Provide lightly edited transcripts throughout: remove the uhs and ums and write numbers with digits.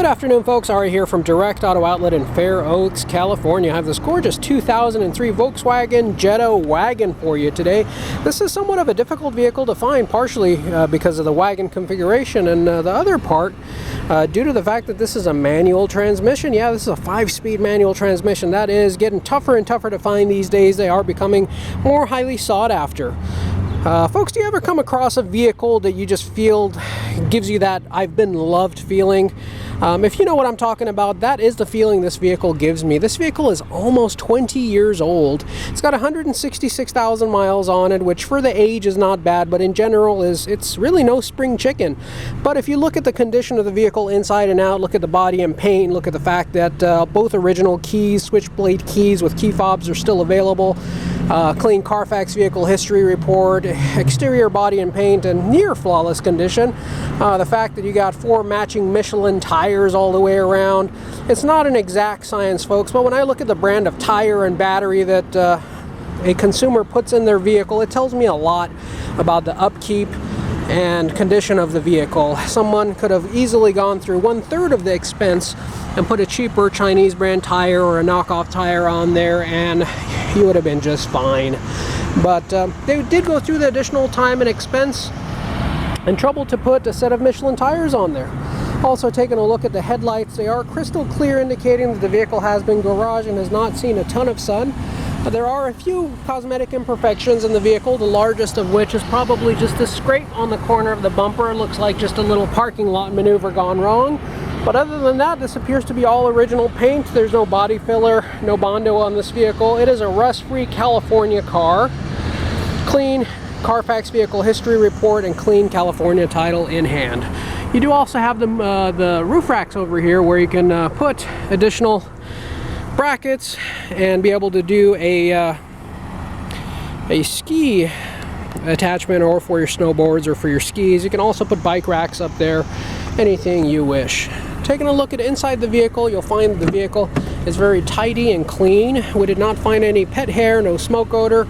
Good afternoon, folks. Ari here from Direct Auto Outlet in Fair Oaks, California. I have this gorgeous 2003 Volkswagen Jetta Wagon for you today. This is somewhat of a difficult vehicle to find, partially because of the wagon configuration, and the other part due to the fact that this is a manual transmission. Yeah, this is a 5-speed manual transmission. That is getting tougher and tougher to find these days. They are becoming more highly sought after. Folks, do you ever come across a vehicle that you just feel gives you that I've been loved feeling? If you know what I'm talking about, that is the feeling this vehicle gives me. This vehicle is almost 20 years old. It's got 166,000 miles on it, which for the age is not bad, but in general it's really no spring chicken. But if you look at the condition of the vehicle inside and out, look at the body and paint, look at the fact that both original keys, switchblade keys with key fobs are still available, clean Carfax vehicle history report, exterior body and paint in near flawless condition, the fact that you got 4 matching Michelin tires all the way around. It's not an exact science, folks, but when I look at the brand of tire and battery that a consumer puts in their vehicle, it tells me a lot about the upkeep and condition of the vehicle. Someone could have easily gone through 1/3 of the expense and put a cheaper Chinese brand tire or a knockoff tire on there, and you would have been just fine. But they did go through the additional time and expense and trouble to put a set of Michelin tires on there. Also, taking a look at the headlights, they are crystal clear, indicating that the vehicle has been garaged and has not seen a ton of sun. There are a few cosmetic imperfections in the vehicle, the largest of which is probably just a scrape on the corner of the bumper. It looks like just a little parking lot maneuver gone wrong. But other than that, this appears to be all original paint. There's no body filler, no Bondo on this vehicle. It is a rust-free California car. Clean Carfax vehicle history report and clean California title in hand. You do also have the roof racks over here where you can put additional brackets and be able to do a ski attachment, or for your snowboards or for your skis. You can also put bike racks up there, anything you wish. Taking a look at inside the vehicle, you'll find the vehicle is very tidy and clean. We did not find any pet hair, no smoke odor,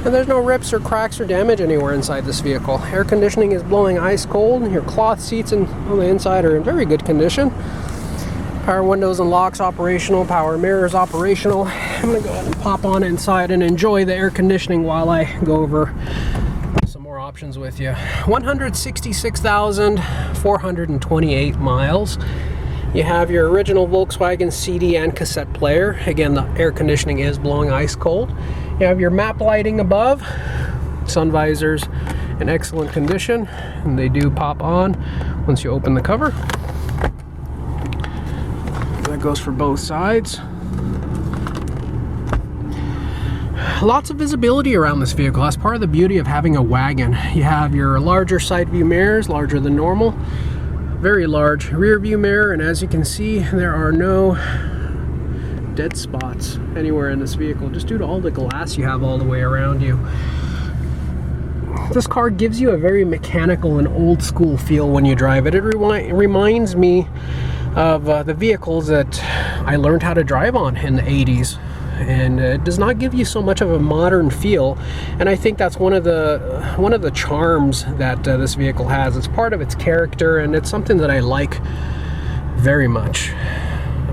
and there's no rips or cracks or damage anywhere inside this vehicle. Air conditioning is blowing ice cold. Your cloth seats on the inside are in very good condition. Power windows and locks operational, power mirrors operational. I'm going to go ahead and pop on inside and enjoy the air conditioning while I go over some more options with you. 166,428 miles. You have your original Volkswagen CD and cassette player. Again, the air conditioning is blowing ice cold. You have your map lighting above, sun visors in excellent condition, and they do pop on once you open the cover. That goes for both sides. Lots of visibility around this vehicle. That's part of the beauty of having a wagon. You have your larger side view mirrors, larger than normal. Very large rear view mirror, and as you can see, there are no dead spots anywhere in this vehicle, just due to all the glass you have all the way around you. This car gives you a very mechanical and old school feel when you drive it. It reminds me of the vehicles that I learned how to drive on in the 80s. And it does not give you so much of a modern feel, and I think that's one of the charms that this vehicle has. It's part of its character, and it's something that I like very much.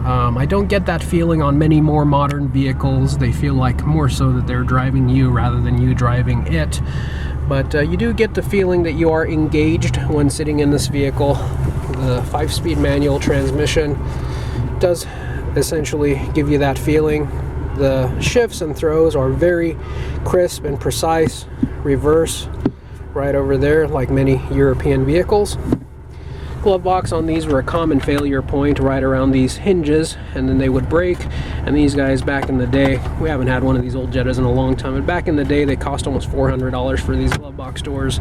I don't get that feeling on many more modern vehicles. They feel like more so that they're driving you rather than you driving it. But you do get the feeling that you are engaged when sitting in this vehicle. The 5-speed manual transmission does essentially give you that feeling. The shifts and throws are very crisp and precise. Reverse right over there, like many European vehicles. Glove box on these were a common failure point right around these hinges, and then they would break. And these guys back in the day, we haven't had one of these old Jettas in a long time, but back in the day they cost almost $400 for these glove box doors.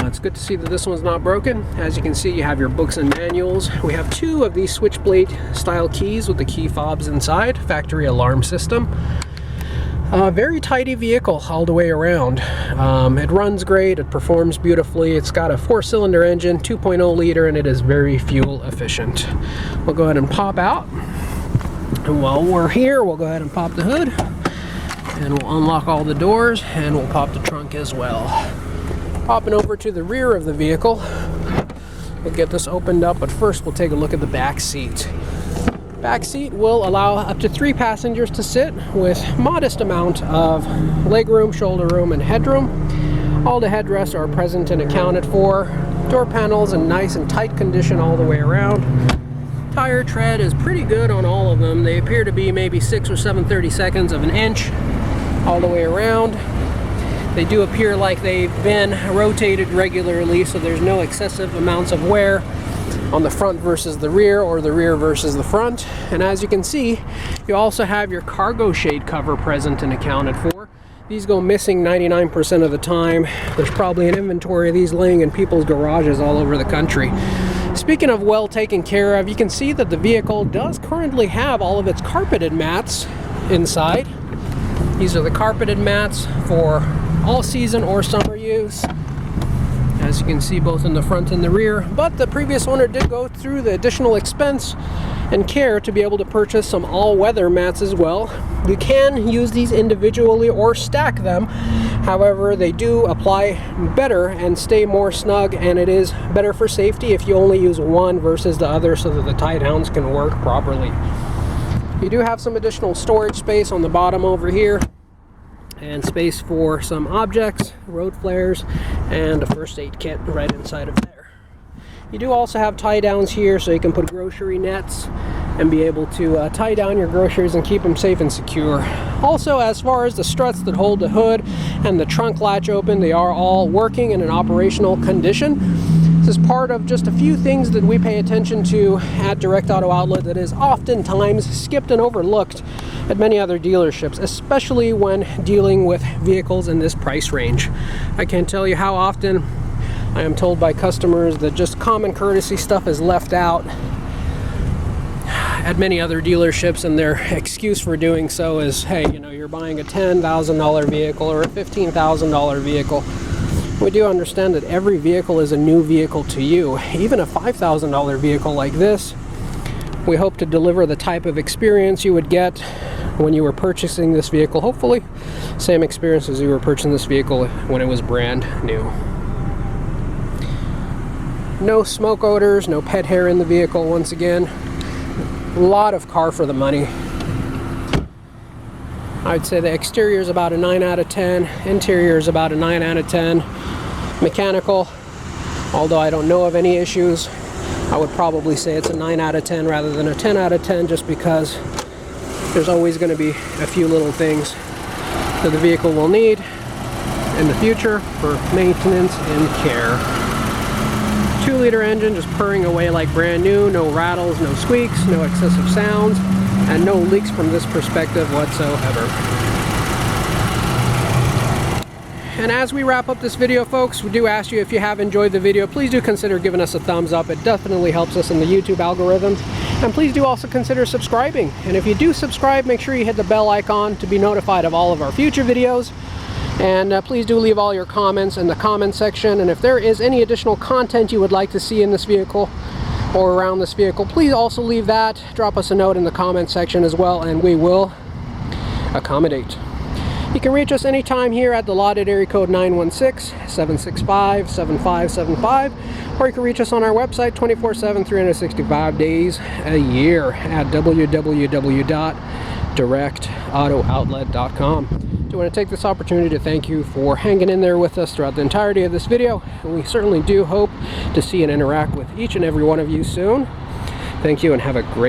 It's good to see that this one's not broken. As you can see, you have your books and manuals. We have 2 of these switchblade style keys with the key fobs inside, factory alarm system. Very tidy vehicle all the way around. It runs great, it performs beautifully. It's got a 4-cylinder engine, 2.0 liter, and it is very fuel efficient. We'll go ahead and pop out. And while we're here, we'll go ahead and pop the hood, and we'll unlock all the doors, and we'll pop the trunk as well. Popping over to the rear of the vehicle, We'll get this opened up, but first we'll take a look at the back seat. Back seat will allow up to 3 passengers to sit with modest amount of legroom, shoulder room, and headroom. All the headrests are present and accounted for. Door panels in nice and tight condition all the way around. Tire tread is pretty good on all of them. They appear to be maybe 6 or 7/32 of an inch all the way around. They do appear like they've been rotated regularly, so there's no excessive amounts of wear on the front versus the rear, or the rear versus the front. And as you can see, you also have your cargo shade cover present and accounted for. These go missing 99% of the time. There's probably an inventory of these laying in people's garages all over the country. Speaking of well taken care of, you can see that the vehicle does currently have all of its carpeted mats inside. These are the carpeted mats for all season or summer use, as you can see, both in the front and the rear. But the previous owner did go through the additional expense and care to be able to purchase some all-weather mats as well. You can use these individually or stack them. However, they do apply better and stay more snug, and it is better for safety if you only use one versus the other, so that the tie downs can work properly. You do have some additional storage space on the bottom over here, and space for some objects, road flares, and a first aid kit right inside of there. You do also have tie downs here, so you can put grocery nets and be able to tie down your groceries and keep them safe and secure. Also, as far as the struts that hold the hood and the trunk latch open, they are all working in an operational condition. This is part of just a few things that we pay attention to at Direct Auto Outlet that is oftentimes skipped and overlooked at many other dealerships, especially when dealing with vehicles in this price range. I can't tell you how often I am told by customers that just common courtesy stuff is left out at many other dealerships, and their excuse for doing so is, hey, you know, you're buying a $10,000 vehicle or a $15,000 vehicle. We do understand that every vehicle is a new vehicle to you. Even a $5,000 vehicle like this, we hope to deliver the type of experience you would get when you were purchasing this vehicle. Hopefully, same experience as you were purchasing this vehicle when it was brand new. No smoke odors, no pet hair in the vehicle. Once again, a lot of car for the money. I'd say the exterior is about a 9 out of 10. Interior is about a 9 out of 10. Mechanical, although I don't know of any issues, I would probably say it's a 9 out of 10 rather than a 10 out of 10, just because there's always going to be a few little things that the vehicle will need in the future for maintenance and care. 2-liter engine just purring away like brand new, no rattles, no squeaks, no excessive sounds, and no leaks from this perspective whatsoever. And as we wrap up this video, folks, we do ask you, if you have enjoyed the video, please do consider giving us a thumbs up. It definitely helps us in the YouTube algorithms. And please do also consider subscribing. And if you do subscribe, make sure you hit the bell icon to be notified of all of our future videos. And please do leave all your comments in the comment section. And if there is any additional content you would like to see in this vehicle or around this vehicle, please also leave that. Drop us a note in the comment section as well, and we will accommodate. You can reach us anytime here at the lot at area code 916-765-7575, or you can reach us on our website 24/7, 365 days a year at www.directautooutlet.com. I want to take this opportunity to thank you for hanging in there with us throughout the entirety of this video, and we certainly do hope to see and interact with each and every one of you soon. Thank you, and have a great